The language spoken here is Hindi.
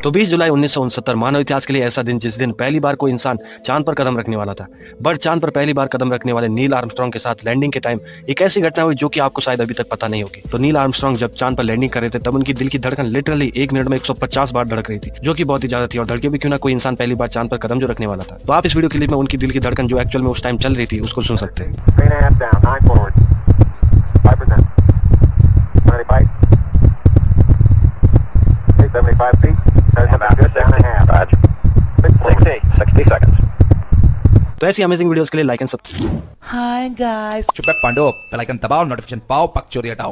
तो 20 जुलाई 1969 मानव इतिहास के लिए ऐसा दिन जिस दिन पहली बार कोई इंसान चांद पर कदम रखने वाला था। बट चांद पर पहली बार कदम रखने वाले नील आर्मस्ट्रांग के साथ लैंडिंग के टाइम एक ऐसी घटना हुई जो कि आपको शायद अभी तक पता नहीं होगी। तो नील आर्मस्ट्रांग जब चांद पर लैंडिंग कर रहे थे तब उनकी दिल की धड़कन लिटरली 1 मिनट में 150 बार धड़क रही थी, जो कि बहुत ही ज्यादा थी। और धड़के भी क्यों ना, कोई इंसान पहली बार चांद पर कदम जो रखने वाला था। तो आप इस वीडियो क्लिप में उनकी दिल की धड़कन जो एक्चुअल में उस टाइम चल रही थी उसको सुन सकते हैं। तो ऐसी अमेजिंग वीडियोस के लिए like and subscribe. Hi guys, चुप पांडो, बेल आइकन दबाओ, नोटिफिकेशन पाओ, पक चोरी हटाओ।